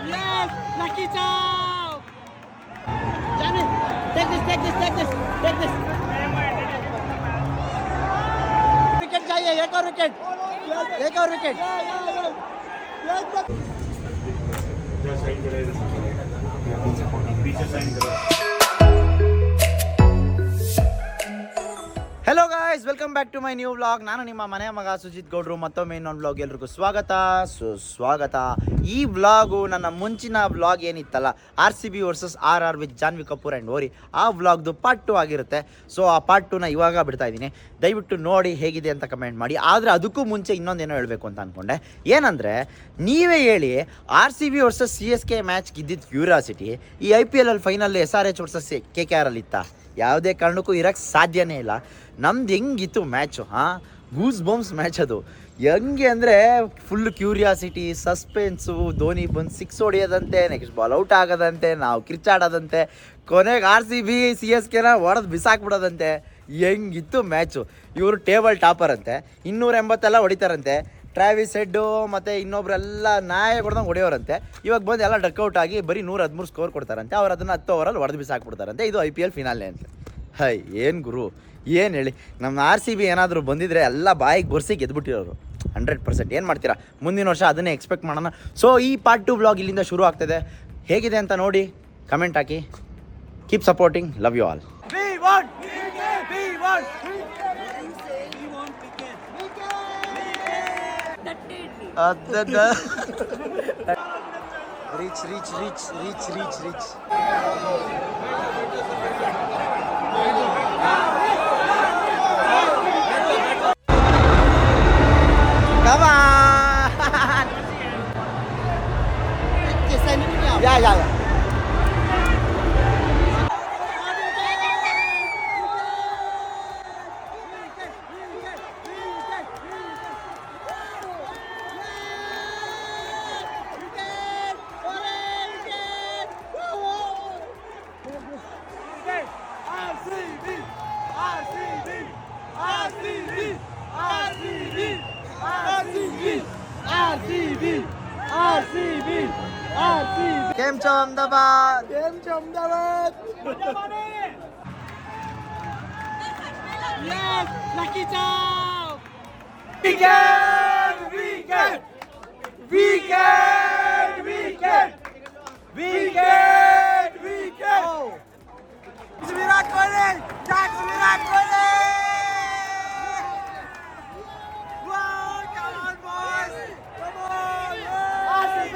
Yes, lucky charm. Johnny, take this. Wicket चाहिए, एक और wicket. Hello guys, welcome back to my new vlog. ನಾನು ನಿಮ್ಮ ಮನೆ ಮಗ ಸುಜಿತ್ ಗೌಡ್ರು. ಮತ್ತೊಮ್ಮೆ ಇನ್ನೊಂದು ವ್ಲಾಗ್ ಎಲ್ರಿಗೂ ಸ್ವಾಗತ. ಈ ವ್ಲಾಗು ನನ್ನ ಮುಂಚಿನ ವ್ಲಾಗ್ ಏನಿತ್ತಲ್ಲ, RCB versus RR with Janhvi Kapoor and Orry, ಆ ವ್ಲಾಗ್ದು ಪಾರ್ಟ್ 2 ಆಗಿರುತ್ತೆ. ಸೊ ಆ ಪಾರ್ಟ್ 2ನ ಇವಾಗ ಬಿಡ್ತಾ ಇದ್ದೀನಿ. ದಯವಿಟ್ಟು ನೋಡಿ ಹೇಗಿದೆ ಅಂತ ಕಮೆಂಟ್ ಮಾಡಿ. ಆದರೆ ಅದಕ್ಕೂ ಮುಂಚೆ ಇನ್ನೊಂದೇನೋ ಹೇಳಬೇಕು ಅಂತ ಅಂದ್ಕೊಂಡೆ. ಏನಂದರೆ, ನೀವೇ ಹೇಳಿ, RCB ವರ್ಸಸ್ CSK ಮ್ಯಾಚ್ ಗಿದ್ದಿದ್ದು ಕ್ಯೂರಿಯಾಸಿಟಿ ಈ IPL final SRH versus KKR ಅಲ್ಲಿ ಇತ್ತಾ? ಯಾವುದೇ ಕಾರಣಕ್ಕೂ ಇರೋಕ್ಕೆ ಸಾಧ್ಯನೇ ಇಲ್ಲ. ನಮ್ದು ಹೆಂಗಿತ್ತು ಮ್ಯಾಚು, ಗೂಸ್ ಬಂಪ್ಸ್ ಮ್ಯಾಚ್ ಅದು. ಹೆಂಗೆ ಅಂದರೆ ಫುಲ್ ಕ್ಯೂರಿಯಾಸಿಟಿ, ಸಸ್ಪೆನ್ಸು, ಧೋನಿ ಬಂದು 6 ಹೊಡೆಯೋದಂತೆ, ನೆಕ್ಸ್ಟ್ ಬಾಲ್ ಔಟ್ ಆಗೋದಂತೆ, ನಾವು ಕಿರ್ಚಾಡೋದಂತೆ, ಕೊನೆಗೆ RCB CSKನ ಹೊಡೆದು ಬಿಸಾಕ್ಬಿಡೋದಂತೆ. ಹೆಂಗಿತ್ತು ಮ್ಯಾಚು. ಇವರು ಟೇಬಲ್ ಟಾಪರ್ ಅಂತೆ, 280 ಹೊಡಿತಾರಂತೆ. ಟ್ರಾವಿಸ್ ಹೆಡ್ಡು ಮತ್ತು ಇನ್ನೊಬ್ರೆಲ್ಲ ನಾಯ ಹೊಡೆದಂಗೆ ಹೊಡೆಯೋರಂತೆ. ಇವಾಗ ಬಂದು ಎಲ್ಲ ಡಕ್ಔಟ್ ಆಗಿ ಬರೀ 113 ಸ್ಕೋರ್ ಕೊಡ್ತಾರಂತೆ. ಅವ್ರು ಅದನ್ನು 10 ಓವರಲ್ಲಿ ಹೊಡೆದು ಬಿಸಾಕ್ಬಿಡ್ತಾರಂತೆ. ಇದು IPL ಫಿನಾಲೆ ಅಂತ. ಏನು ಗುರು, ಏನು ಹೇಳಿ. ನಮ್ಮ RCB ಏನಾದರೂ ಬಂದಿದ್ರೆ ಎಲ್ಲ ಬಾಯಿಗೆ ಬರ್ಸಿ ಗೆದ್ಬಿಟ್ಟಿರೋರು 100%. ಏನು ಮಾಡ್ತೀರಾ, ಮುಂದಿನ ವರ್ಷ ಅದನ್ನೇ ಎಕ್ಸ್ಪೆಕ್ಟ್ ಮಾಡೋಣ. ಸೊ ಈ ಪಾರ್ಟ್ 2 ಬ್ಲಾಗ್ ಇಲ್ಲಿಂದ ಶುರು ಆಗ್ತದೆ. ಹೇಗಿದೆ ಅಂತ ನೋಡಿ, ಕಮೆಂಟ್ ಹಾಕಿ. Keep supporting, love you all. Reach. Come on! Yeah. RCB. કેમ છો Ahmedabad? Yes, lucky charm. Weekend. Oh. It's Virat Kohli. That's Virat Kohli. Wow, come on boys. Come on. RCB.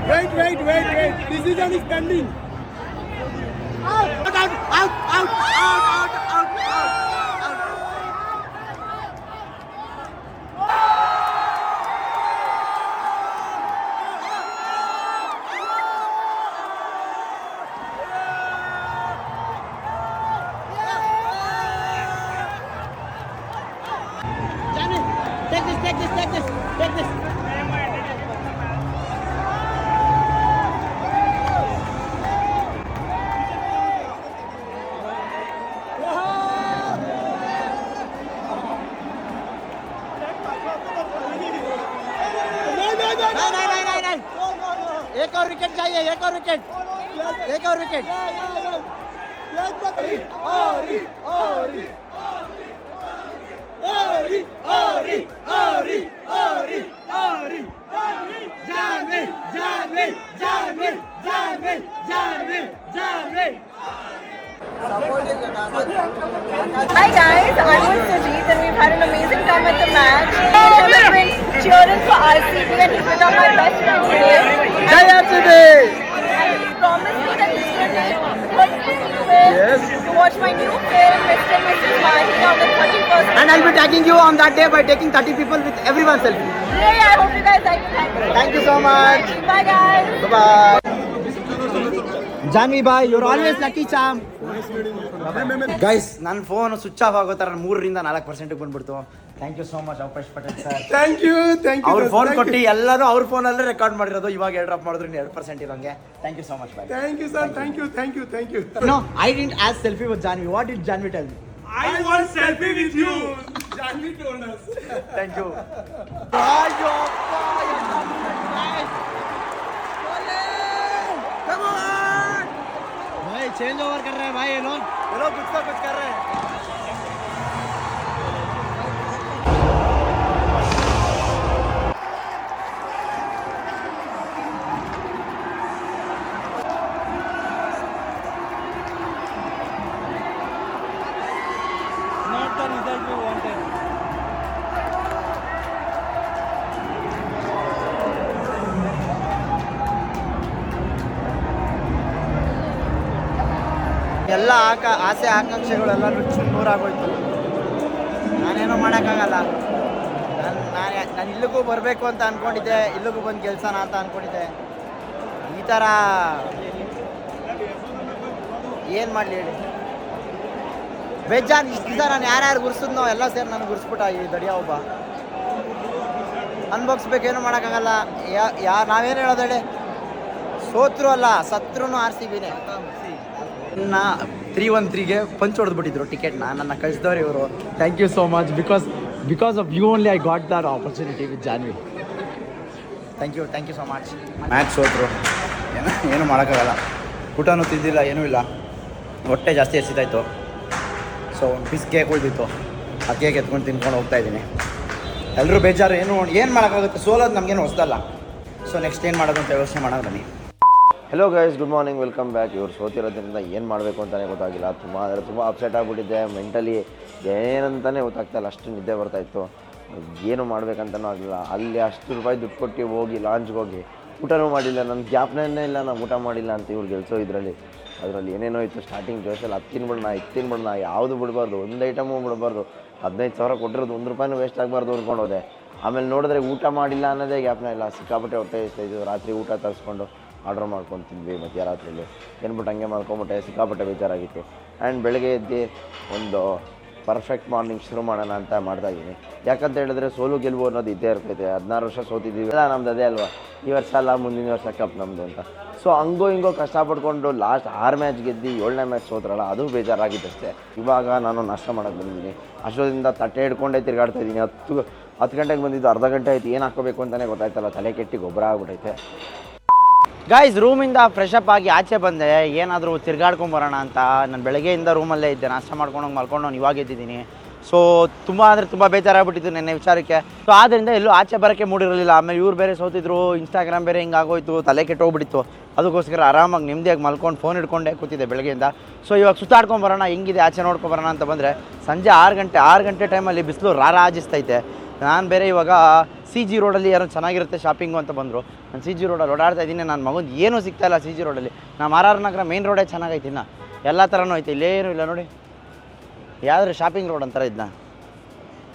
Wait. Decision is pending. Out. Johnny, take this. नहीं. एक और wicket चाहिए. Janvi. Hi guys, I'm with Sujit and we've had an amazing time at the match. We've been cheering for RCB and he's become my best friend today. Jai RCB! And he promised me that he's going to watch my new film, Mr. and Mrs. Mahi, on the 31st. And I'll be tagging you on that day by taking 30 people with everyone selfie. Yay, I hope you guys like it. Thank you so much. Bye guys. Bye. Janvi bhai, you're always lucky charm. Guys, ನನ್ನ phone switch off ಆಗೋ ಥರ 3% 4% ಬಂದ್ಬಿಡ್ತು. Thank you so much Avakash Patel sir. Thank you ಅವ್ರ phone ಕೊಟ್ಟು ಎಲ್ಲರೂ ಅವ್ರ ಫೋನಲ್ಲೇ record ಮಾಡಿರೋದು. ಇವಾಗ ಏರ್ ಡ್ರಾಪ್ ಮಾಡಿದ್ರು 2% ಇರೋಂಗೆ. Thank you so much bye. Thank you sir. Thank you. No, I didn't ask selfie with Janvi. What did Janvi tell me? I want selfie with you. Janvi told us. Thank you. Come on! भाई change over कर रहे हैं भाई ये लोग कुछ ना कुछ कर रहे हैं. Not the result we wanted. ಎಲ್ಲ ಆಸೆ ಆಕಾಂಕ್ಷೆಗಳೆಲ್ಲ ನೂರಾಗೋಯ್ತು. ನಾನೇನೋ ಮಾಡೋಕ್ಕಾಗಲ್ಲ. ನಾನು ಇಲ್ಲಿಗೂ ಬರಬೇಕು ಅಂತ ಅಂದ್ಕೊಂಡಿದ್ದೆ, ಇಲ್ಲಿಗೂ ಬಂದು ಗೆಲ್ಸೋಣ ಅಂತ ಅಂದ್ಕೊಂಡಿದ್ದೆ. ಈ ಥರ ಏನು ಮಾಡಲಿ ಹೇಳಿ. ಬೇಜಾನ್ ಇಷ್ಟು ದಿವಸ ನಾನು ಯಾರ್ಯಾರು ಗುರ್ಸಿದ್ನೋ ಎಲ್ಲ ಸೇರಿ ನನಗೆ ಗುರ್ಸ್ಬಿಟ್ಟ ಈ ದಡಿಯ ಒಬ್ಬ. ಅನ್ಭೋಗಿಸ್ಬೇಕೇನು ಮಾಡೋಕ್ಕಾಗಲ್ಲ. ನಾವೇನು ಹೇಳೋದು ಹೇಳಿ, ಸೋತ್ರು ಅಲ್ಲ ಸತ್ರು RCBನೇ. ನಾ 313ಗೆ ಪಂಚ್ ಹೊಡೆದ್ಬಿಟ್ಟಿದ್ರು ಟಿಕೆಟ್ನ. ನನ್ನ ಕಳಿಸಿದವ್ರು ಇವರು. Thank you so much. Because of you only I got that opportunity with Janhvi. Thank you so much. Match ಸೋತ್ರು, ಏನು ಮಾಡೋಕ್ಕಾಗಲ್ಲ. ಊಟನೂ ತಿಂದಿಲ್ಲ, ಏನೂ ಇಲ್ಲ. ಹೊಟ್ಟೆ ಜಾಸ್ತಿ ಹಸಿತಾಯಿತು. ಸೊ ಒಂದು ಪೀಸ್ ಕೇಕ್ ಉಳಿದಿತ್ತು. ಆ ಕೇಕ್ ಎತ್ಕೊಂಡು ತಿನ್ಕೊಂಡು ಹೋಗ್ತಾ ಇದ್ದೀನಿ. ಎಲ್ಲರೂ ಬೇಜಾರು. ಏನು ಮಾಡೋಕ್ಕಾಗುತ್ತೆ, ಸೋಲೋದು ನಮಗೇನು ಹೊಸದಲ್ಲ. ಸೊ ನೆಕ್ಸ್ಟ್ ಏನು ಮಾಡೋದು ಅಂತ ಯೋಚನೆ ಮಾಡೋದು ಬನ್ನಿ. Hello guys, good morning, welcome back. ಇವ್ರು ಸೋತಿರೋದ್ರಿಂದ ಏನು ಮಾಡಬೇಕು ಅಂತಲೇ ಗೊತ್ತಾಗಿಲ್ಲ. ತುಂಬ ಅಪ್ಸೆಟ್ ಆಗಿಬಿಟ್ಟಿದ್ದೆ. ಮೆಂಟಲಿ ಏನಂತಲೇ ಗೊತ್ತಾಗ್ತಾಯಿಲ್ಲ. ಅಷ್ಟು ನಿದ್ದೆ ಬರ್ತಾಯಿತ್ತು. ಏನು ಮಾಡಬೇಕಂತನೂ ಆಗಲಿಲ್ಲ. ಅಲ್ಲಿ ಅಷ್ಟು ರೂಪಾಯಿ ದುಡ್ಡು ಕೊಟ್ಟು ಹೋಗಿ ಲಾಂಚ್ಗೆ ಹೋಗಿ ಊಟನೂ ಮಾಡಿಲ್ಲ. ನನ್ನ ಜ್ಞಾಪನೇ ಇಲ್ಲ ನಾನು ಊಟ ಮಾಡಿಲ್ಲ ಅಂತ ಇವ್ರು ಗೆಲ್ಸೋ ಅದರಲ್ಲಿ ಏನೇನೋ ಇತ್ತು. ಸ್ಟಾರ್ಟಿಂಗ್ ಜೋಶಲ್ಲಿ ಅದು ತಿನ್ಬಿಡೋಣ ಯಾವುದು ಬಿಡಬಾರ್ದು, ಒಂದು ಐಟಮು ಬಿಡಬಾರ್ದು. 15,000 ಕೊಟ್ಟಿರೋದು 1 ರೂಪಾಯಿನೂ ವೇಸ್ಟ್ ಆಗಬಾರ್ದು ಅಂದ್ಕೊಂಡು ಹೋದೆ. ಆಮೇಲೆ ನೋಡಿದ್ರೆ ಊಟ ಮಾಡಿಲ್ಲ ಅನ್ನೋದೇ ಜ್ಞಾಪನ ಇಲ್ಲ. ಸಿಕ್ಕಾಪಟ್ಟೆ ಹೊಟ್ಟೆ ಇತ್ತು. ರಾತ್ರಿ ಊಟ ತರಿಸ್ಕೊಂಡು ಆರ್ಡ್ರ್ ಮಾಡ್ಕೊತಿದ್ವಿ ಮಧ್ಯರಾತ್ರಿಯಲ್ಲಿ. ಏನ್ಬಿಟ್ಟು ಹಂಗೆ ಮಾಡ್ಕೊಂಬಿಟ್ಟೆ. ಸಿಕ್ಕಾಪಟ್ಟೆ ಬೇಜಾರಾಗಿತ್ತು. ಆ್ಯಂಡ್ ಬೆಳಗ್ಗೆ ಎದ್ದು ಒಂದು ಪರ್ಫೆಕ್ಟ್ ಮಾರ್ನಿಂಗ್ ಶುರು ಮಾಡೋಣ ಅಂತ ಮಾಡ್ತಾಯಿದ್ದೀನಿ. ಯಾಕಂತ ಹೇಳಿದ್ರೆ ಸೋಲು ಗೆಲುವು ಅನ್ನೋದು ಇದ್ದೇ ಇರ್ತೈತೆ. 16 ವರ್ಷ ಸೋತಿದ್ದೀವಿ ಎಲ್ಲ ನಮ್ದು ಅದೇ ಅಲ್ವಾ. ಈ ವರ್ಷ ಅಲ್ಲ ಮುಂದಿನ ವರ್ಷ ಕಪ್ ನಮ್ಮದು ಅಂತ. ಸೊ ಹಂಗೋ ಹಿಂಗೋ ಕಷ್ಟಪಡ್ಕೊಂಡು ಲಾಸ್ಟ್ 6 ಮ್ಯಾಚ್ ಗೆದ್ದು 7ನೇ ಮ್ಯಾಚ್ ಸೋತ್ರಲ್ಲ, ಅದು ಬೇಜಾರಾಗಿದ್ದಷ್ಟೇ. ಇವಾಗ ನಾನು ನಾಷ್ಟ ಮಾಡೋಕ್ಕೆ ಬಂದಿದ್ದೀನಿ. ಅಷ್ಟೊಂದಿಂದ ತಟ್ಟೆ ಹಿಡ್ಕೊಂಡೇ ತಿರುಗಾಡ್ತಾ ಇದ್ದೀನಿ. 10 ಗಂಟೆಗೆ ಬಂದಿದ್ದು, ಅರ್ಧ ಗಂಟೆ ಆಯ್ತು. ಏನು ಹಾಕೋಬೇಕು ಅಂತಲೇ ಗೊತ್ತಾಯ್ತಲ್ಲ. ತಲೆ ಕೆಟ್ಟಿ ಗೊಬ್ಬರ ಆಗ್ಬಿಟ್ಟೈತೆ. ಗಾಯ್ಸ್, ರೂಮಿಂದ ಫ್ರೆಶಪ್ ಆಗಿ ಆಚೆ ಬಂದೆ. ಏನಾದರೂ ತಿರ್ಗಾಡ್ಕೊಂಬರೋಣ ಅಂತ. ನಾನು ಬೆಳಗ್ಗೆಯಿಂದ ರೂಮಲ್ಲೇ ಇದ್ದೆ. ನಾಷ್ಟ ಮಾಡ್ಕೊಂಡು ಮಲ್ಕೊಂಡು ಇವಾಗ ಎದ್ದಿದ್ದೀನಿ. ಸೊ ತುಂಬ ಅಂದರೆ ತುಂಬ ಬೇಜಾರಾಗ್ಬಿಟ್ಟಿತ್ತು ನೆನ್ನೆ ವಿಚಾರಕ್ಕೆ. ಸೊ ಆದ್ದರಿಂದ ಎಲ್ಲೂ ಆಚೆ ಬರೋಕ್ಕೆ ಮೂಡಿರಲಿಲ್ಲ. ಆಮೇಲೆ ಇವ್ರು ಬೇರೆ ಸೋತಿದ್ರು, ಇನ್ಸ್ಟಾಗ್ರಾಮ್ ಬೇರೆ ಹಿಂಗಾಗೋಯ್ತು, ತಲೆ ಕೆಟ್ಟೋಗ್ಬಿಟ್ಟಿತ್ತು. ಅದಕ್ಕೋಸ್ಕರ ಆರಾಮಾಗಿ ನೆಮ್ಮದಿಯಾಗಿ ಮಲ್ಕೊಂಡು ಫೋನ್ ಹಿಡ್ಕೊಂಡೆ ಕೂತಿದ್ದೆ ಬೆಳಗ್ಗೆಯಿಂದ. ಸೊ ಇವಾಗ ಸುತ್ತಾಡ್ಕೊಂಬರೋಣ, ಹೆಂಗಿದೆ ಆಚೆ ನೋಡ್ಕೊಂಬರೋಣ ಅಂತ ಬಂದರೆ ಸಂಜೆ 6 ಗಂಟೆ ಟೈಮಲ್ಲಿ ಬಿಸಿಲು ರಾರಾಜಿಸ್ತೈತೆ. ನಾನು ಬೇರೆ ಇವಾಗ CG ರೋಡಲ್ಲಿ ಯಾರೋ ಚೆನ್ನಾಗಿರುತ್ತೆ ಶಾಪಿಂಗು ಅಂತ ಬಂದರು. ನಾನು CG ರೋಡಲ್ಲಿ ಓಡಾಡ್ತಾ ಇದ್ದೀನಿ. ನನ್ನ ಮಗಂದು ಏನೂ ಸಿಗ್ತಾಯಿಲ್ಲ CG ರೋಡಲ್ಲಿ. ನಮ್ಮ RR ನಗರ ಮೇನ್ ರೋಡೇ ಚೆನ್ನಾಗೈತೆ. ಇನ್ನು ಎಲ್ಲ ಥರನೂ ಐತೆ, ಇಲ್ಲೇನೂ ಇಲ್ಲ ನೋಡಿ. ಯಾವ್ದಾದ್ರು ಶಾಪಿಂಗ್ ರೋಡ್ ಅಂತಾರೆ ಇದನ್ನ.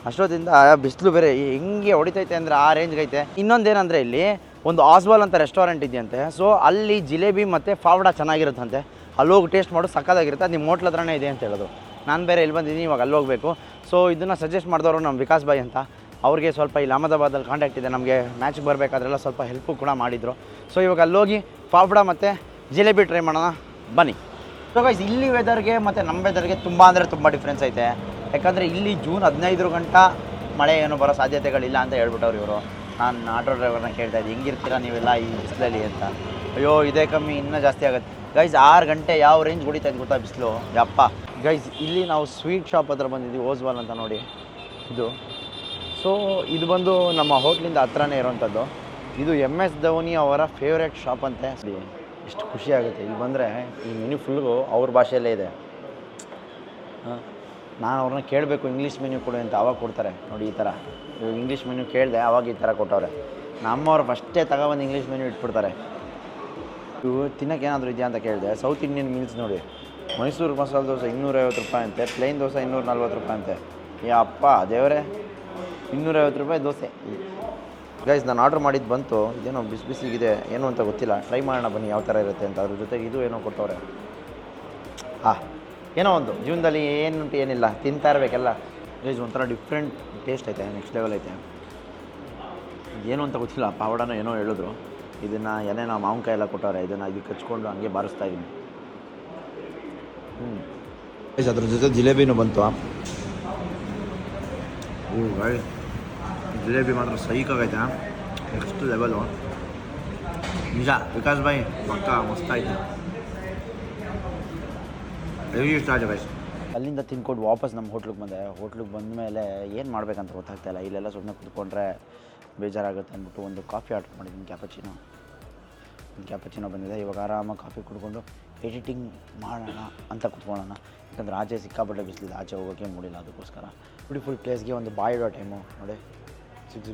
ಅಷ್ಟೊತ್ತಿಂದ ಬಿಸಿಲು ಬೇರೆ ಹೆಂಗೆ ಹೊಡಿತೈತೆ ಅಂದರೆ ಆ ರೇಂಜ್ಗೆ ಐತೆ. ಇನ್ನೊಂದೇನೆಂದರೆ ಇಲ್ಲಿ ಒಂದು ಆಸ್ವಾಲ್ ಅಂತ ರೆಸ್ಟೋರೆಂಟ್ ಇದೆಯಂತೆ. ಸೊ ಅಲ್ಲಿ ಜಿಲೇಬಿ ಮತ್ತು ಫಾವ್ಡಾ ಚೆನ್ನಾಗಿರುತ್ತಂತೆ. ಅಲ್ಲಿ ಹೋಗಿ ಟೇಸ್ಟ್ ಮಾಡೋದು ಸಕ್ಕತ್ತಾಗಿರುತ್ತೆ. ಅದು ನಿಮ್ಮ ಹೋಟ್ಲ್ ಹತ್ರನೇ ಇದೆ ಅಂತ ಹೇಳಿದ್ರು. ನಾನು ಬೇರೆ ಇಲ್ಲಿ ಬಂದಿದ್ದೀನಿ, ಇವಾಗ ಅಲ್ಲಿ ಹೋಗಬೇಕು. ಸೊ ಇದನ್ನು ಸಜೆಸ್ಟ್ ಮಾಡಿದವರು ನಮ್ಮ ವಿಕಾಸ್ ಬಾಯ್ ಅಂತ. ಅವ್ರಿಗೆ ಸ್ವಲ್ಪ ಇಲ್ಲಿ ಅಹಮದಾಬಾದಲ್ಲಿ ಕಾಂಟ್ಯಾಕ್ಟ್ ಇದೆ. ನಮಗೆ ಮ್ಯಾಚ್ಗೆ ಬರಬೇಕಾದ್ರೆಲ್ಲ ಸ್ವಲ್ಪ ಹೆಲ್ಪು ಕೂಡ ಮಾಡಿದರು. ಸೊ ಇವಾಗ ಅಲ್ಲೋಗಿ ಫಾವ್ಡಾ ಮತ್ತು ಜಿಲೇಬಿ ಟ್ರೈ ಮಾಡೋಣ ಬನ್ನಿ. ಸೊ ಗೈಸ್, ಇಲ್ಲಿ ವೆದರ್ಗೆ ಮತ್ತು ನಮ್ಮ ವೆದರ್ಗೆ ತುಂಬ ಅಂದರೆ ತುಂಬ ಡಿಫ್ರೆನ್ಸ್ ಐತೆ. ಯಾಕಂದರೆ ಇಲ್ಲಿ ಜೂನ್ 15 ಗಂಟೆ ಮಳೆ ಏನು ಬರೋ ಸಾಧ್ಯತೆಗಳಿಲ್ಲ ಅಂತ ಹೇಳ್ಬಿಟ್ಟವ್ರು ಇವರು. ನಾನು ಆಟೋ ಡ್ರೈವರ್ನ ಕೇಳ್ತಾಯಿದ್ದೆ, ಹೆಂಗಿರ್ತೀರಾ ನೀವೆಲ್ಲ ಈ ಬಿಸಿಲಲ್ಲಿ ಅಂತ. ಅಯ್ಯೋ ಇದೇ ಕಮ್ಮಿ, ಇನ್ನೂ ಜಾಸ್ತಿ ಆಗುತ್ತೆ ಗೈಸ್. 6 ಗಂಟೆ ಯಾವ ರೇಂಜ್ ಹೊಡಿತಾಯಿದ್ದು ಗೊತ್ತಾ ಬಿಸಿಲು, ಯಪ್ಪ. ಗೈಸ್, ಇಲ್ಲಿ ನಾವು ಸ್ವೀಟ್ ಶಾಪ್ ಹತ್ರ ಬಂದಿದ್ದೀವಿ, ಓಸ್ವಾಲ್ ಅಂತ ನೋಡಿ ಇದು. ಸೊ ಇದು ಬಂದು ನಮ್ಮ ಹೋಟ್ಲಿಂದ ಹತ್ರನೇ ಇರೋವಂಥದ್ದು. ಇದು MS ಧೋನಿ ಅವರ ಫೇವ್ರೇಟ್ ಶಾಪ್ ಅಂತೆ. ಎಷ್ಟು ಖುಷಿ ಆಗುತ್ತೆ ಇಲ್ಲಿ ಬಂದರೆ. ಈ ಮೆನ್ಯೂ ಫುಲ್ಲು ಅವ್ರ ಭಾಷೆಯಲ್ಲೇ ಇದೆ. ನಾನು ಅವ್ರನ್ನ ಕೇಳಬೇಕು ಇಂಗ್ಲೀಷ್ ಮೆನ್ಯೂ ಕೊಡು ಅಂತ, ಆವಾಗ ಕೊಡ್ತಾರೆ ನೋಡಿ ಈ ಥರ. ಇವಾಗ ಇಂಗ್ಲೀಷ್ ಮೆನ್ಯೂ ಕೇಳಿದೆ, ಆವಾಗ ಈ ಥರ ಕೊಟ್ಟವ್ರೆ. ನಮ್ಮವ್ರು ಫಸ್ಟೇ ತಗೊಬಂದು ಇಂಗ್ಲೀಷ್ ಮೆನ್ಯೂ ಇಟ್ಬಿಡ್ತಾರೆ. ಇವು ತಿನ್ನೋಕೆ ಏನಾದರೂ ಇದೆಯಾ ಅಂತ ಕೇಳಿದೆ. ಸೌತ್ ಇಂಡಿಯನ್ ಮೀಲ್ಸ್ ನೋಡಿ, ಮೈಸೂರು ಮಸಾಲೆ ದೋಸೆ 250 ರೂಪಾಯಿ ಅಂತೆ, ಪ್ಲೇನ್ ದೋಸೆ 240 ರೂಪಾಯಿ ಅಂತೆ. ಯಪ್ಪ ದೇವರೇ, 250 ರೂಪಾಯಿ ದೋಸೆ. ಗೈಸ್, ನಾನು ಆರ್ಡ್ರ್ ಮಾಡಿದ್ದು ಬಂತು. ಇದೇನೋ ಬಿಸಿಗಿದೆ, ಏನು ಅಂತ ಗೊತ್ತಿಲ್ಲ. ಟ್ರೈ ಮಾಡೋಣ ಬನ್ನಿ ಯಾವ ಥರ ಇರುತ್ತೆ ಅಂತ. ಅದ್ರ ಜೊತೆಗೆ ಇದು ಏನೋ ಕೊಟ್ಟವ್ರೆ. ಏನೋ ಒಂದು ಜೀವನದಲ್ಲಿ ಏನುಂಟು ಏನಿಲ್ಲ, ತಿಂತಾ ಇರಬೇಕೆಲ್ಲ. ಗೈಸ್ ಒಂಥರ ಡಿಫ್ರೆಂಟ್ ಟೇಸ್ಟ್ ಐತೆ, ನೆಕ್ಸ್ಟ್ ಲೆವೆಲ್ ಐತೆ. ಏನು ಅಂತ ಗೊತ್ತಿಲ್ಲ, ಪಾವಡನೋ ಏನೋ ಹೇಳಿದ್ರು. ಇದನ್ನು ಏನೇನೋ ಮಾವಿನಕಾಯಿ ಎಲ್ಲ ಕೊಟ್ಟವ್ರೆ, ಇದನ್ನು ಇದಕ್ಕೆ ಹಚ್ಕೊಂಡು ಹಂಗೆ ಬಾರಿಸ್ತಾ ಇದ್ದೀನಿ. ಗೈಸ್ ಅದ್ರ ಜೊತೆ ಜಿಲೇಬಿನೂ ಬಂತು. ಜಿಲೇಬಿ ಮಾತ್ರ ಸೈಕಾಗೈತೆ, ನೆಕ್ಸ್ಟ್ ಲೆವೆಲು ನಿಜ. ವಿಕಾಸ್ ಭಾಯ್ ಪಕ್ಕ ಮಸ್ತಾಯ್ತು, ಹೆವಿ ಇಷ್ಟ ಆಯ್ತು ಗೈಸ್. ಅಲ್ಲಿಂದ ತಿನ್ಕೊಂಡು ವಾಪಸ್ ನಮ್ಮ ಹೋಟ್ಲಿಗೆ ಬಂದೆ. ಹೋಟ್ಲಿಗೆ ಬಂದ ಮೇಲೆ ಏನು ಮಾಡಬೇಕಂತ ಗೊತ್ತಾಗ್ತಾಯಿಲ್ಲ. ಇಲ್ಲೆಲ್ಲ ಸುಮ್ಮನೆ ಕೂತ್ಕೊಂಡ್ರೆ ಬೇಜಾರಾಗುತ್ತೆ ಅಂದ್ಬಿಟ್ಟು ಒಂದು ಕಾಫಿ ಆರ್ಡ್ರ್ ಮಾಡಿದ್ದೀನಿ, ಕ್ಯಾಪಚಿನೋ ಬಂದಿದೆ. ಇವಾಗ ಆರಾಮಾಗಿ ಕಾಫಿ ಕುಡ್ಕೊಂಡು ಎಡಿಟಿಂಗ್ ಮಾಡೋಣ ಅಂತ ಕುತ್ಕೊಳ್ಳೋಣ. ಯಾಕಂದರೆ ಆಚೆ ಸಿಕ್ಕಾಪಟ್ಟೆ ಬಿಸಿಲಿದೆ, ಆಚೆ ಹೋಗೋಕ್ಕೆ ಮೂಡಿಲ್ಲ. ಅದಕ್ಕೋಸ್ಕರ ಬ್ಯೂಟಿಫುಲ್ ಪ್ಲೇಸ್ಗೆ ಒಂದು ಬಾಯಿಡೋ ಟೈಮು ನೋಡಿ. ಸಿಕ್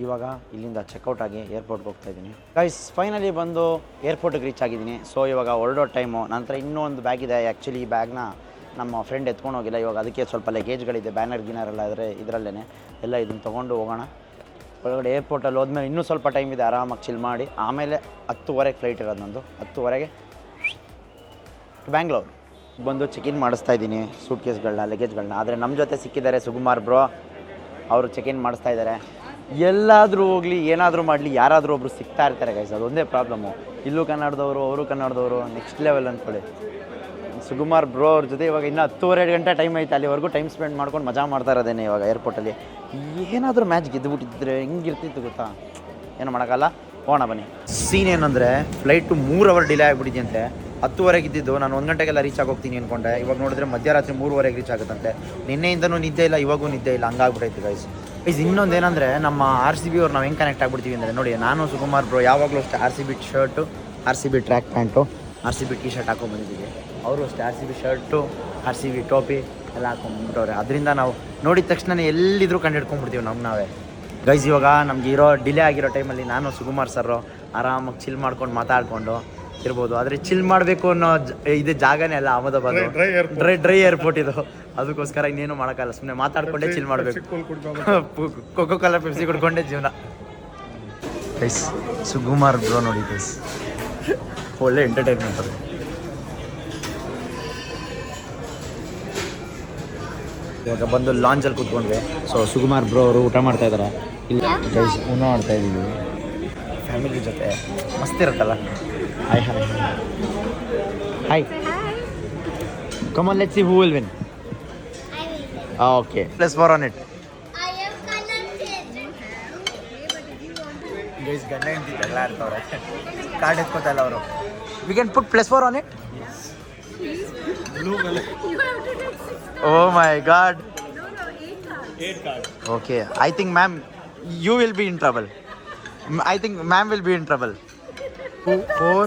ಇವಾಗ ಇಲ್ಲಿಂದ ಚೆಕ್ಔಟ್ ಆಗಿ ಏರ್ಪೋರ್ಟ್ಗೆ ಹೋಗ್ತಾಯಿದ್ದೀನಿ ಗೈಸ್. ಫೈನಲಿ ಬಂದು ಏರ್ಪೋರ್ಟಿಗೆ ರೀಚ್ ಆಗಿದ್ದೀನಿ. ಸೊ ಇವಾಗ ಹೊರಡೋ ಟೈಮು. ನಂತರ ಇನ್ನೂ ಒಂದು ಬ್ಯಾಗ್ ಇದೆ. ಆ್ಯಕ್ಚುಲಿ ಈ ಬ್ಯಾಗ್ನ ನಮ್ಮ ಫ್ರೆಂಡ್ ಎತ್ಕೊಂಡು ಹೋಗಿಲ್ಲ. ಇವಾಗ ಅದಕ್ಕೆ ಸ್ವಲ್ಪ ಲಗೇಜ್ಗಳಿದೆ, ಬ್ಯಾನರ್ ಗಿನರ್ ಎಲ್ಲ ಇದ್ದರೆ ಇದರಲ್ಲೇ ಎಲ್ಲ ಇದನ್ನು ತೊಗೊಂಡು ಹೋಗೋಣ. ಒಳಗಡೆ ಏರ್ಪೋರ್ಟಲ್ಲಿ ಹೋದ್ಮೇಲೆ ಇನ್ನೂ ಸ್ವಲ್ಪ ಟೈಮ್ ಇದೆ, ಆರಾಮಾಗಿ ಚಿಲ್ ಮಾಡಿ ಆಮೇಲೆ 10:30 ಫ್ಲೈಟ್ ಇರೋದು ನಂದು. 10:30 ಬ್ಯಾಂಗ್ಳೂರು ಬಂದು ಚೆಕ್-ಇನ್ ಮಾಡಿಸ್ತಾ ಇದ್ದೀನಿ ಸೂಟ್ ಕೇಸ್ಗಳನ್ನ, ಲಗೇಜ್ಗಳನ್ನ. ಆದರೆ ನಮ್ಮ ಜೊತೆ ಸಿಕ್ಕಿದ್ದಾರೆ ಸುಕುಮಾರ್ ಬ್ರೋ, ಅವರು ಚೆಕ್-ಇನ್ ಮಾಡಿಸ್ತಾ ಇದ್ದಾರೆ. ಎಲ್ಲಾದರೂ ಹೋಗಲಿ, ಏನಾದರೂ ಮಾಡಲಿ, ಯಾರಾದರೂ ಒಬ್ಬರು ಸಿಗ್ತಾ ಇರ್ತಾರೆ ಗೈಸ್, ಅದೊಂದೇ ಪ್ರಾಬ್ಲಮ್ಮು. ಇಲ್ಲೂ ಕನ್ನಡದವರು, ಅವರು ಕನ್ನಡದವರು, ನೆಕ್ಸ್ಟ್ ಲೆವೆಲ್ ಅಂದ್ಕೊಳ್ಳಿ. ಸುಕುಮಾರ್ ಬ್ರೋ ಅವ್ರ ಜೊತೆ ಇವಾಗ ಇನ್ನೂ 10:30 ಗಂಟೆ ಟೈಮ್ ಐತೆ. ಅಲ್ಲಿವರೆಗೂ ಟೈಮ್ ಸ್ಪೆಂಡ್ ಮಾಡ್ಕೊಂಡು ಮಜಾ ಮಾಡ್ತಾ ಇರೋದೇನೆ ಇವಾಗ ಏರ್ಪೋರ್ಟಲ್ಲಿ. ಏನಾದರೂ ಮ್ಯಾಚ್ ಗೆದ್ದುಬಿಟ್ಟಿದ್ರೆ ಹೆಂಗಿರ್ತಿತ್ತು ಗೊತ್ತಾ, ಏನು ಮಾಡೋಕ್ಕಲ್ಲ. ಹೋಗೋಣ ಬನ್ನಿ. ಸೀನ್ ಏನಂದರೆ ಫ್ಲೈಟು 3 ಅವರ್ ಡಿಲೇ ಆಗಿಬಿಟ್ಟಿದ್ಯಂತೆ. 10:30 ಇದ್ದಿದ್ದು, ನಾನು 1 ಗಂಟೆಗೆಲ್ಲ ರೀಚ್ ಆಗೋಗ್ತೀನಿ ಅಂದ್ಕೊಂಡೆ. ಇವಾಗ ನೋಡಿದ್ರೆ ಮಧ್ಯರಾತ್ರಿ 3:30 ರೀಚ್ ಆಗುತ್ತಂತೆ. ನಿನ್ನೆಯಿಂದನೂ ನಿದ್ದೆ ಇಲ್ಲ, ಇವಾಗೂ ನಿದ್ದೆ ಇಲ್ಲ, ಹಂಗಾಗ್ಬಿಟ್ಟೈತೆ ಗೈಸ್. ಇನ್ನೊಂದು ಏನಂದರೆ ನಮ್ಮ RCB ಅವ್ರು ನಾವು ಹೆಂಗೆ ಕನೆಕ್ಟ್ ಆಗ್ಬಿಡ್ತೀವಿ ಅಂದರೆ ನೋಡಿ, ನಾನು ಸುಕುಮಾರ್ ಬ್ರೋ ಯಾವಾಗಲೂ ಅಷ್ಟೇ RCB shirt, RCB track pant, RCB T shirt ಹಾಕೊಂಡ್ಬಂದಿದ್ದೀವಿ. ಅವರು ಅಷ್ಟೇ RCB ಶರ್ಟು, RCB ಟೋಪಿ ಎಲ್ಲ ಹಾಕೊಂಡ್ಬಿಟ್ಟವ್ರೆ. ಅದರಿಂದ ನಾವು ನೋಡಿದ ತಕ್ಷಣ ಎಲ್ಲಿದ್ದರೂ ಕಂಡು ಹಿಡ್ಕೊಂಡ್ಬಿಡ್ತೀವಿ ನಾವೇ ಗೈಸ್. ಇವಾಗ ನಮ್ಗೆ ಇರೋ ಡಿಲೇ ಆಗಿರೋ ಟೈಮಲ್ಲಿ ನಾನು ಸುಕುಮಾರ್ ಸರ್ರು ಆರಾಮಾಗಿ ಚಿಲ್ ಮಾಡ್ಕೊಂಡು ಮಾತಾಡಿಕೊಂಡು ಇರ್ಬೋದು. ಆದರೆ ಚಿಲ್ ಮಾಡಬೇಕು ಅನ್ನೋ ಇದು ಜಾಗನೇ ಅಲ್ಲ ಅಹಮದಾಬಾದ್, ಡ್ರೈ ಏರ್ಪೋರ್ಟ್ ಇದು. ಅದಕ್ಕೋಸ್ಕರ ಇನ್ನೇನು ಮಾಡೋಕ್ಕಲ್ಲ, ಸುಮ್ಮನೆ ಮಾತಾಡ್ಕೊಂಡೇ ಚಿಲ್ ಮಾಡಬೇಕು. ಕೋಕೋ ಕೋಲಾ ಪೆಪ್ಸಿ ಕುಡ್ಕೊಂಡೇ ಜೀವನ ಗೈಸ್. ಸುಕುಮಾರ್ ಬ್ರೋ ನೋಡಿ ಗೈಸ್, ಒಳ್ಳೆ ಎಂಟರ್ಟೈನ್ಮೆಂಟ್ ಅದು. ಇವಾಗ ಬಂದು ಲಾಂಚಲ್ಲಿ ಕೂತ್ಕೊಂಡ್ವಿ. ಸೊ ಸುಕುಮಾರ್ ಬ್ರೋ ಅವರು ಊಟ ಮಾಡ್ತಾ ಇದ್ದಾರೆ ಇಲ್ಲಿ ಗೈಸ್. ಊಟ ಮಾಡ್ತಾ ಇದ್ದೀವಿ ಫ್ಯಾಮಿಲಿ ಜೊತೆ, ಮಸ್ತ್ ಇರುತ್ತಲ್ಲ. Hi hi hi. Come on let's see who will win. Okay, +4 on it guys. ಗಂಡ ಹೆಂಡತಿ ಜಗಳ ಆಡ್ತವ್ರೆ, ಕಾರ್ಡ್ ಎತ್ಕೋತಾ ಇಲ್ಲ ಅವರು. We can put +4 on it. Oh my god. 8 cards. Okay, I think ma'am you will be in trouble. I think ma'am will be in trouble. 4,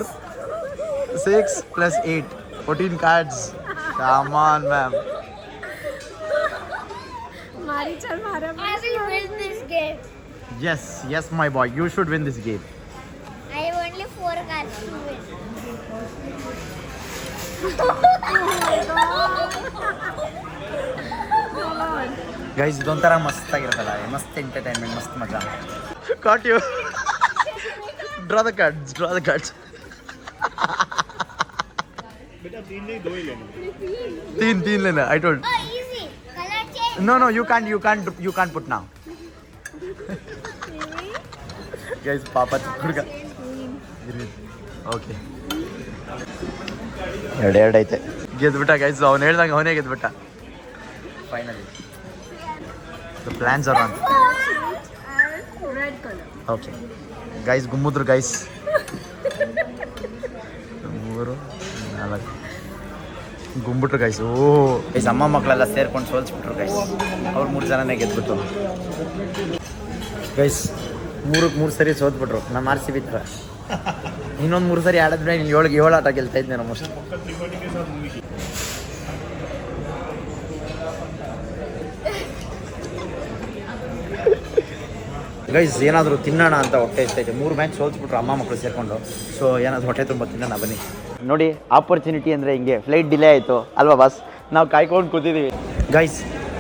6 plus 8, 14 cards. Come on ma'am. I will win this game. Yes my boy, you should win this game. I have only 4 cards to win. Guys ಇದೊಂಥರ ಮಸ್ತ್ ಆಗಿರುತ್ತಲ್ಲ, ಮಸ್ತ್ entertainment, ಮಸ್ತ್ ಮಜಾ. ಕಾಟ್ you. Draw the cards. बेटा 3 नहीं 2 ही लेना. 3 लेना. I told. Oh, easy. Color change. No, you can't put now. Guys, Papa ಹುಡುಗ. ಓಕೆ, ಎರಡು ಐತೆ. ಗೆದ್ಬಿಟ್ಟ ಗೈಸ್, ಅವ್ನು ಹೇಳ್ದಂಗೆ ಅವನೇ ಗೆದ್ಬಿಟ್ಟ. Finally the plans are on. Red color. Okay guys, ಗುಮ್ಮಿದ್ರು ಗೈಸ್. 3, 4 ಗುಂಬಿಟ್ರು ಗೈಸ್. ಗೈಸ್ ಅಮ್ಮ ಮಕ್ಕಳೆಲ್ಲ ಸೇರ್ಕೊಂಡು ಸೋಲ್ಸ್ಬಿಟ್ರು ಗೈಸ್. ಅವ್ರು 3 ಜನನೇ ಗೆದ್ಬಿಟ್ಟು ಗೈಸ್. 3 ಸರಿ ಸೋತ್ಬಿಟ್ರು ನಮ್ಮ RCB ಥರ. ಇನ್ನೊಂದು 3 ಸರಿ ಆಡಿದ್ರೆ ನೀನು 7 ಆಟ ಗೆಲ್ತಾ ಇದ್ದೆ ನಮ್ಮ ಅಷ್ಟು. त्रिपाठी के साथ मूवी की. ಗೈಸ್ ಏನಾದರೂ ತಿನ್ನೋಣ ಅಂತ ಹೊಟ್ಟೆ ಇರ್ತೈತೆ. 3 ಮ್ಯಾಚ್ ಸೋಲ್ಸ್ಬಿಟ್ರು ಅಮ್ಮ ಮಕ್ಕಳು ಸೇರಿಕೊಂಡು. ಸೊ ಏನಾದರೂ ಹೊಟ್ಟೆ ತುಂಬ ತಿನ್ನೋಣ ಬನ್ನಿ. ನೋಡಿ, ಆಪರ್ಚುನಿಟಿ ಅಂದರೆ ಹಿಂಗೆ. ಫ್ಲೈಟ್ ಡಿಲೇ ಆಯಿತು ಅಲ್ವಾ ಬಾಸ್, ನಾವು ಕಾಯ್ಕೊಂಡು ಕೂತಿದ್ದೀವಿ ಗೈಸ್.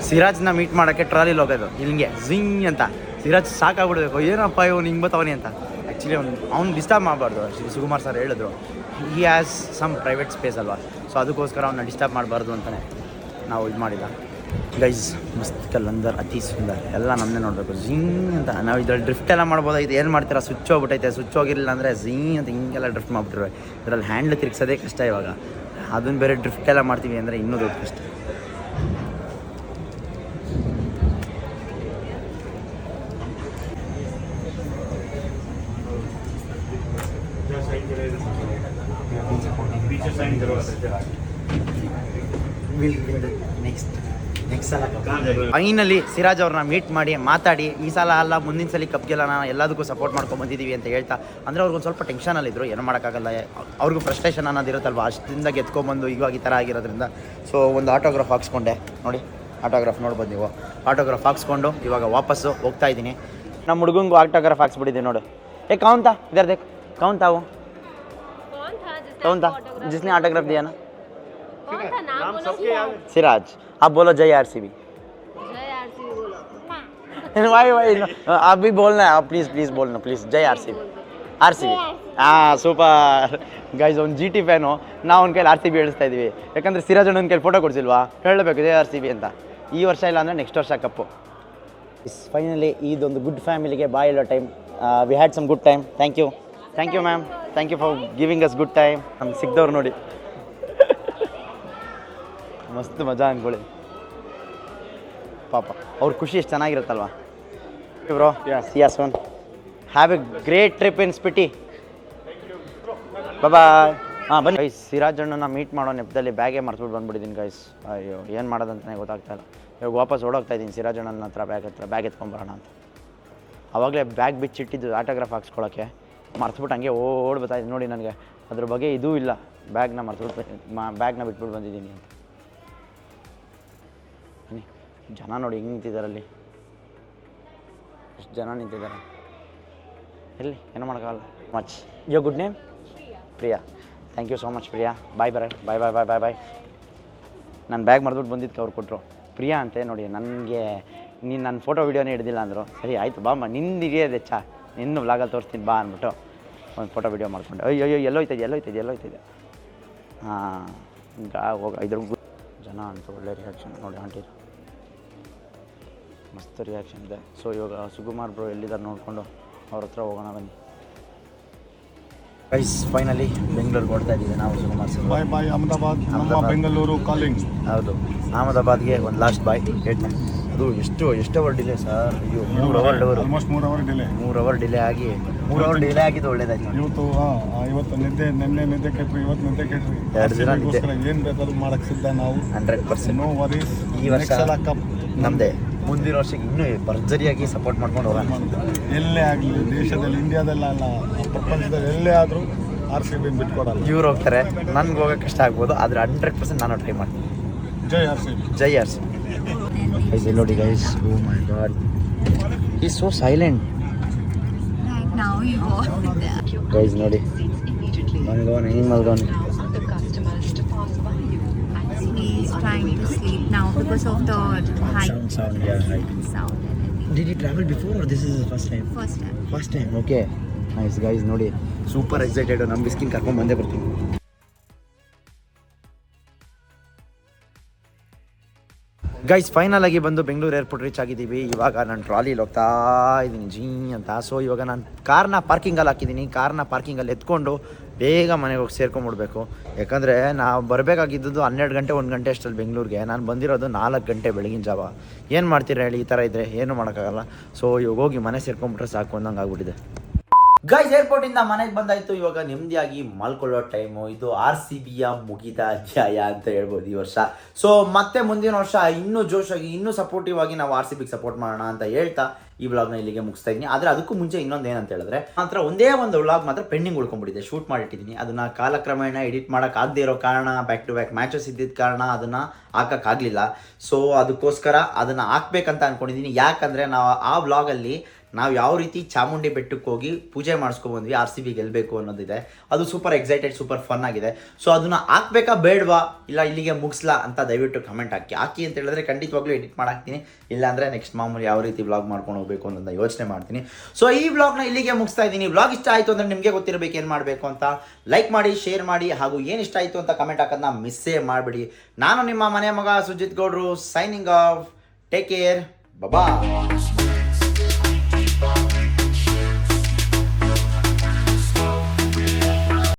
ಸಿರಾಜ್ನ ಮೀಟ್ ಮಾಡೋಕ್ಕೆ ಟ್ರಾಲಿಲಿ ಹೋಗೋದು ಇಲ್ಲಿಗೆ ಝಿಂಗ್ ಅಂತ. ಸಿರಾಜ್ ಸಾಕಾಗ್ಬಿಡ್ಬೇಕು, ಏನಪ್ಪ ಇವನು ಹಿಂಗೆ ಬತ್ತವನಿ ಅಂತ. ಆ್ಯಕ್ಚುಲಿ ಅವ್ನು ಡಿಸ್ಟರ್ಬ್ ಮಾಡಬಾರ್ದು. ಸುಕುಮಾರ್ ಸರ್ ಹೇಳಿದ್ರು, he has some private space ಅಲ್ವಾ, ಸೊ ಅದಕ್ಕೋಸ್ಕರ ಅವನ್ನ ಡಿಸ್ಟರ್ಬ್ ಮಾಡಬಾರ್ದು ಅಂತಲೇ ನಾವು ಇದು ಮಾಡಿಲ್ಲ. ಗೈಸ್ ಮಸ್ತ್ ಕಲ್ಲಂದರ್ ಅತಿ ಸುಂದರ ಎಲ್ಲ ನಮ್ಮನ್ನೇ ನೋಡಬೇಕು ಝೀಂಗ್ ಅಂತ. ನಾವು ಇದ್ರಲ್ಲಿ ಡ್ರಿಫ್ಟ್ ಎಲ್ಲ ಮಾಡ್ಬೋದಾಗಿತ್ತು, ಏನು ಮಾಡ್ತೀರಾ ಸ್ವಿಚ್ ಹೋಗ್ಬಿಟ್ಟೈತೆ. ಸ್ವಿಚ್ ಹೋಗಿರಲಿಲ್ಲ ಅಂದರೆ ಝೀಂಗ್ ಅಂತ ಹಿಂಗೆಲ್ಲ ಡ್ರಿಫ್ಟ್ ಮಾಡಿಬಿಟ್ರೆ ಇದರಲ್ಲಿ ಹ್ಯಾಂಡ್ಲ್ ತಿರ್ಗ್ಸೋದೇ ಕಷ್ಟ ಇವಾಗ. ಅದನ್ನು ಬೇರೆ ಡ್ರಿಫ್ಟ್ ಎಲ್ಲ ಮಾಡ್ತೀವಿ ಅಂದರೆ ಇನ್ನೂ ದೊಡ್ಡ ಕಷ್ಟ. ಫೈನಲಿ ಸಿರಾಜ್ ಅವ್ರನ್ನ ಮೀಟ್ ಮಾಡಿ ಮಾತಾಡಿ ಈ ಸಲ ಅಲ್ಲ ಮುಂದಿನ ಸಲ ಕಪ್ಗೆಲ್ಲ ನಾವು ಎಲ್ಲದಕ್ಕೂ ಸಪೋರ್ಟ್ ಮಾಡ್ಕೊಂಡು ಬಂದಿದ್ದೀವಿ ಅಂತ ಹೇಳ್ತಾ, ಅಂದರೆ ಅವ್ರಿಗೊಂದು ಸ್ವಲ್ಪ ಟೆನ್ಷನಲ್ಲಿದ್ದರು, ಏನೂ ಮಾಡೋಕ್ಕಾಗಲ್ಲ, ಅವ್ರಿಗೂ ಫ್ರಸ್ಟ್ರೇಷನ್ ಅನ್ನೋದಿರುತ್ತಲ್ವ, ಅಷ್ಟರಿಂದ ಗೆದ್ಕೊಂಬಂದು ಇವಾಗ ಈ ಥರ ಆಗಿರೋದ್ರಿಂದ. ಸೊ ಒಂದು ಆಟೋಗ್ರಾಫ್ ಹಾಕ್ಸ್ಕೊಂಡೆ ನೋಡಿ, ಆಟೋಗ್ರಾಫ್ ನೋಡ್ಬೋದು ನೀವು. ಆಟೋಗ್ರಾಫ್ ಹಾಕ್ಸ್ಕೊಂಡು ಇವಾಗ ವಾಪಸ್ಸು ಹೋಗ್ತಾ ಇದ್ದೀನಿ. ನಮ್ಮ ಹುಡುಗಂಗೂ ಆಟೋಗ್ರಾಫ್ ಹಾಕ್ಸ್ಬಿಟ್ಟಿದ್ದೀನಿ ನೋಡು. ಕೌನ್ ತಾ ಇದರ್ ದೇಖ್, ಕೌನ್ ತಾವು कौन था जिसने ऑटोग्राफ दिया ना? कौन था नाम बोलो? सिराज. आप बोलो जय आरसीबी. जय आरसीबी बोलो. भाई आप भी बोलना है, प्लीज प्लीज बोलना प्लीज. जय आरसीबी. ಆರ್ಸಿಬಿ. Super guys. ಅವ್ನು ಜಿ ಟಿ ಫ್ಯಾನು, ನಾವು ಅವ್ನ ಕೈಲಿ ಆರ್ಸಿಬಿ ಹೇಳಿಸ್ತಾ ಇದ್ದೀವಿ. ಯಾಕಂದರೆ ಸಿರಾಜ್ ಅಣ್ಣನ ಕೈಲಿ ಫೋಟೋ ಕೊಡ್ಸಿಲ್ವಾ, ಹೇಳಬೇಕು ಜಯ ಆರ್ಸಿಬಿ ಅಂತ. ಈ ವರ್ಷ ಇಲ್ಲ ಅಂದರೆ ನೆಕ್ಸ್ಟ್ ವರ್ಷ ಕಪ್ಪು. ಫೈನಲಿ ಇದೊಂದು ಗುಡ್ ಫ್ಯಾಮಿಲಿಗೆ ಬಾಯ್ ಹೇಳೋ time. We had some good time. Thank you ma'am, thank you for giving us good time. ನಮ್ಗೆ ಸಿಕ್ದವ್ರು ನೋಡಿ ಮಸ್ತ್ ಮಜಾ ಅಂದ್ಕೊಳ್ಳಿ ಪಾಪ. ಅವ್ರ ಖುಷಿ ಎಷ್ಟು ಚೆನ್ನಾಗಿರುತ್ತಲ್ವಾ bro. Yes one have a great trip in Spiti. Bye. ಹಾಂ ಬನ್ನಿ ಗೈಸ್, ಸಿರಾಜ್ ಅಣ್ಣನ ಮೀಟ್ ಮಾಡೋ ನೆಪದಲ್ಲಿ ಬ್ಯಾಗೇ ಮರ್ತ್ಬಿಟ್ಟು ಬಂದುಬಿಟ್ಟಿದ್ದೀನಿ ಗೈಸ್. ಅಯ್ಯೋ ಏನು ಮಾಡೋದಂತಲೇ ಗೊತ್ತಾಗ್ತಾ ಇಲ್ಲ. ಇವಾಗ ವಾಪಸ್ ಓಡೋಗ್ತಾ ಇದ್ದೀನಿ ಸಿರಾಜ್ ಅಣ್ಣನ ಹತ್ರ ಬ್ಯಾಗ್ ಎತ್ಕೊಂಬರೋಣ ಅಂತ. ಆವಾಗಲೇ ಬ್ಯಾಗ್ ಬಿಚ್ಚಿಟ್ಟಿದ್ದು ಆಟೋಗ್ರಾಫ್ ಹಾಕ್ಸ್ಕೊಳ್ಳೋಕ್ಕೆ ಮರ್ತ್ಬಿಟ್ಟು ಹಂಗೆ ಓಡ್ ಬರ್ತಾಯಿದ್ದೀನಿ ನೋಡಿ. ನನಗೆ ಅದ್ರ ಬಗ್ಗೆ ಇದೂ ಇಲ್ಲ, ಬ್ಯಾಗ್ನ ಬ್ಯಾಗ್ನ ಬಿಟ್ಬಿಟ್ಟು ಬಂದಿದ್ದೀನಿ ಅಂತ. ಬನ್ನಿ, ಜನ ನೋಡಿ ಹೆಂಗೆ ನಿಂತಿದ್ದಾರಲ್ಲಿ, ಎಷ್ಟು ಜನ ನಿಂತಿದ್ದಾರೆ. ಎಲ್ಲಿ ಏನೂ ಮಾಡೋಕ್ಕಾಗಲ್ಲ. ಮಚ್ ಯೋ good name Priya. Thank you so much Priya. Bye bye. ನಾನು ಬ್ಯಾಗ್ ಮರ್ದ್ಬಿಟ್ಟು ಬಂದಿದ್ದಕ್ಕೆ ಅವ್ರು ಕೊಟ್ಟರು. ಪ್ರಿಯಾ ಅಂತೆ ನೋಡಿ. ನನಗೆ ನೀನು ನನ್ನ ಫೋಟೋ ವೀಡಿಯೋನೇ ಹಿಡ್ದಿಲ್ಲ ಅಂದರು. ಸರಿ ಆಯಿತು ಬಾಮ್ಮ, ನಿಂದು ಹಿಡಿಯೋದೆ ನಿನ್ನ ವ್ಲಾಗಲ್ಲಿ ತೋರಿಸ್ತೀನಿ ಬಾ ಅಂದ್ಬಿಟ್ಟು ಒಂದು ಫೋಟೋ ವೀಡಿಯೋ ಮಾಡ್ಕೊಂಡು. ಅಯ್ಯೋ ಎಲ್ಲೋಯ್ತದೆ. ಹಾಂ ಹೋಗ ಇದ್ರ ಜನ ಅಂತ ಒಳ್ಳೆ ರಿಯಾಕ್ಷನ್ ನೋಡಿ. ಆಂಟಿ ಮಸ್ತ್ ರಿಯಾಕ್ಷನ್ ಇದೆ. ಸೊ ಇವಾಗ ಸುಕುಮಾರ್ ಬ್ರೋ ಎಲ್ಲಿದ್ದಾರೆ ನೋಡಿಕೊಂಡು ಅವ್ರ ಹತ್ರ ಹೋಗೋಣ ಬನ್ನಿ. ಗೈಸ್ ಫೈನಲಿ ಬೆಂಗಳೂರಿಗೆ ಓಡ್ತಾ ಇದ್ದೀವಿ ನಾವು ಸುಕುಮಾರ್ ಸರ್. ಬಾಯ್ ಅಹಮದಾಬಾದ್, ಬೆಂಗಳೂರು ಕಾಲಿಂಗ್. ಹೌದು, ಅಹಮದಾಬಾದ್ಗೆ ಒಂದು ಲಾಸ್ಟ್ ಬಾಯ್ ಹೇಳ್ತೀನಿ. ಅದು ಎಷ್ಟು ಅವರ್ ಡಿಲೇ ಸರ್? ಅಯ್ಯೋ 3 hour almost 3 hour delay. 3 hour delay ಆಗಿದ್ದು ಒಳ್ಳೇದಾಯ್ತು. ಇವತ್ತು ನಿದ್ದೆ ಕೆಟ್ಟರು, ಇವತ್ತು ನಿದ್ದೆ ಕೆಟ್ಟರು. 2 ದಿನ ನಿದ್ದೆ. ಏನು ಬೇಕಾದ್ರೂ ಮಾಡಕ್ಕೆ ಸಿದ್ಧ ನಾವು 100%. No worries. ಈ ವರ್ಷ ಕಪ್ ನಮ್ಮದೇ. ಮುಂದಿನ ವರ್ಷಕ್ಕೆ ಇನ್ನೂ ಭರ್ಜರಿಯಾಗಿ ಸಪೋರ್ಟ್ ಮಾಡ್ಕೊಂಡು ಹೋಗೋಣ. ಎಲ್ಲೇ ಆಗಲಿ, ದೇಶದಲ್ಲಿ, ಇಂಡಿಯಾದಲ್ಲ ಅಲ್ಲ, ಪ್ರಪಂಚದಲ್ಲಿ ಎಲ್ಲೇ ಆದರೂ RCB ಬಿಟ್ಕೊಡಲ್ಲ. ಇವ್ರು ಹೋಗ್ತಾರೆ, ನನ್ಗೆ ಹೋಗೋಕೆ ಕಷ್ಟ ಆಗ್ಬೋದು, ಆದರೆ 100% ನಾನು ಟ್ರೈ ಮಾಡ್ತೀನಿ. ಜೈ RCB. ಜೈ ಆರ್ಸಿಬಿ. ಗೈಸ್ ನೋಡಿ guys, oh my God, he is so silent. Right now you go there. Guys ನೋಡಿ ಮಲ್ಗೋನ್ ಹೆಂಗೆ ಮಲ್ಗೋನ್. He's trying to sleep now because of the high Sound. Did you travel before or this is the first time? First time, okay. Nice guys, ನೋಡಿ super excited. ನಮ್ಮ ಬಿಸ್ಕಿನ್ ಕರ್ಕೊಂಡು ಬಂದೇ ಬರ್ತೀನಿ. Guys final ಆಗಿ ಬಂದು ಬೆಂಗಳೂರು ಏರ್ಪೋರ್ಟ್ ರೀಚ್ ಆಗಿದ್ದೀವಿ. ಇವಾಗ ನಾನು ಟ್ರಾಲಿಲಿ ಹೋಗ್ತಾ ಇದ್ದೀನಿ ಜೀ ಅಂತ. ಸೊ ಇವಾಗ ನಾನು ಕಾರ್ನ ಪಾರ್ಕಿಂಗಲ್ಲಿ ಹಾಕಿದ್ದೀನಿ. ಕಾರ್ನ ಪಾರ್ಕಿಂಗಲ್ಲಿ ಎತ್ಕೊಂಡು ಬೇಗ ಮನೆಗೆ ಹೋಗಿ ಸೇರ್ಕೊಂಡ್ಬಿಡ್ಬೇಕು. ಯಾಕಂದರೆ ನಾವು ಬರಬೇಕಾಗಿದ್ದು 12 ಗಂಟೆ 1 ಗಂಟೆ ಅಷ್ಟರಲ್ಲಿ ಬೆಂಗಳೂರಿಗೆ. ನಾನು ಬಂದಿರೋದು 4 ಗಂಟೆ ಬೆಳಗಿನ ಜಾವ. ಏನು ಮಾಡ್ತೀರಾ ಹೇಳಿ, ಈ ಥರ ಇದ್ದರೆ ಏನೂ ಮಾಡೋಕ್ಕಾಗಲ್ಲ. ಸೊ ಇವಾಗ ಹೋಗಿ ಮನೆ ಸೇರ್ಕೊಂಡ್ಬಿಟ್ರೆ ಸಾಕು ಅನ್ನಂಗೆ ಆಗ್ಬಿಟ್ಟಿದೆ. ಗೈಸ್ ಏರ್ಪೋರ್ಟಿಂದ ಮನೆಗೆ ಬಂದಾಯಿತು. ಇವಾಗ ನೆಮ್ಮದಿಯಾಗಿ ಮಲ್ಕೊಳ್ಳೋ ಟೈಮು. ಇದು RCBಯ ಮುಗಿದ ಅಧ್ಯಾಯ ಅಂತ ಹೇಳ್ಬೋದು ಈ ವರ್ಷ. ಸೊ ಮತ್ತೆ ಮುಂದಿನ ವರ್ಷ ಇನ್ನೂ ಜೋಶಾಗಿ, ಇನ್ನೂ ಸಪೋರ್ಟಿವ್ ಆಗಿ ನಾವು RCBಗೆ ಸಪೋರ್ಟ್ ಮಾಡೋಣ ಅಂತ ಹೇಳ್ತಾ ಈ ವ್ಲಾಗ್ನ ಇಲ್ಲಿಗೆ ಮುಗಿಸ್ತಾ ಇದ್ದೀನಿ. ಆದರೆ ಅದಕ್ಕೂ ಮುಂಚೆ ಇನ್ನೊಂದು ಏನಂತ ಹೇಳಿದ್ರೆ, ಮಾತ್ರ ಒಂದೇ ಒಂದು ವ್ಲಾಗ್ ಮಾತ್ರ ಪೆಂಡಿಂಗ್ ಉಳ್ಕೊಂಡ್ಬಿಟ್ಟಿದೆ. ಶೂಟ್ ಮಾಡಿಟ್ಟಿದ್ದೀನಿ. ಅದನ್ನು ಕಾಲಕ್ರಮೇಣ ಎಡಿಟ್ ಮಾಡೋಕ್ಕಾಗದೇ ಇರೋ ಕಾರಣ, ಬ್ಯಾಕ್ ಟು ಬ್ಯಾಕ್ ಮ್ಯಾಚಸ್ ಇದ್ದಿದ್ದ ಕಾರಣ ಅದನ್ನು ಹಾಕೋಕ್ಕಾಗಲಿಲ್ಲ. ಸೊ ಅದಕ್ಕೋಸ್ಕರ ಅದನ್ನು ಹಾಕ್ಬೇಕಂತ ಅಂದ್ಕೊಂಡಿದ್ದೀನಿ. ಯಾಕಂದರೆ ನಾವು ಆ ವ್ಲಾಗಲ್ಲಿ ನಾವು ಯಾವ ರೀತಿ ಚಾಮುಂಡಿ ಬೆಟ್ಟಕ್ಕೆ ಹೋಗಿ ಪೂಜೆ ಮಾಡಿಸ್ಕೊಬಂದ್ವಿ RCB ಗೆಲ್ಲಬೇಕು ಅನ್ನೋದಿದೆ. ಅದು ಸೂಪರ್ ಎಕ್ಸೈಟೆಡ್, ಸೂಪರ್ ಫನ್ ಆಗಿದೆ. ಸೊ ಅದನ್ನು ಹಾಕ್ಬೇಕಾ ಬೇಡವಾ, ಇಲ್ಲ ಇಲ್ಲಿಗೆ ಮುಗಿಸ್ಲಾ ಅಂತ ದಯವಿಟ್ಟು ಕಮೆಂಟ್ ಹಾಕಿ ಅಂತ ಹೇಳಿದ್ರೆ ಖಂಡಿತವಾಗ್ಲೂ ಎಡಿಟ್ ಮಾಡಾಕ್ತೀನಿ. ಇಲ್ಲಾಂದರೆ ನೆಕ್ಸ್ಟ್ ಮಾಮೂಲಿ ಯಾವ ರೀತಿ ವ್ಲಾಗ್ ಮಾಡ್ಕೊಂಡು ಹೋಗಬೇಕು ಅನ್ನೋದನ್ನ ಯೋಚನೆ ಮಾಡ್ತೀನಿ. ಸೊ ಈ ವ್ಲಾಗ್ನ ಇಲ್ಲಿಗೆ ಮುಗಿಸ್ತಾ ಇದ್ದೀನಿ. ವ್ಲಾಗ್ ಇಷ್ಟ ಆಯಿತು ಅಂದರೆ ನಿಮಗೆ ಗೊತ್ತಿರಬೇಕು ಏನು ಮಾಡಬೇಕು ಅಂತ. ಲೈಕ್ ಮಾಡಿ, ಶೇರ್ ಮಾಡಿ, ಹಾಗೂ ಏನು ಇಷ್ಟ ಆಯಿತು ಅಂತ ಕಮೆಂಟ್ ಹಾಕೋದನ್ನ ಮಿಸ್ಸೇ ಮಾಡಿಬಿಡಿ. ನಾನು ನಿಮ್ಮ ಮನೆ ಮಗ ಸುಜಿತ್ ಗೌಡ್ರು, ಸೈನಿಂಗ್ ಆಫ್. ಟೇಕ್ ಕೇರ್, ಬಾಯ್.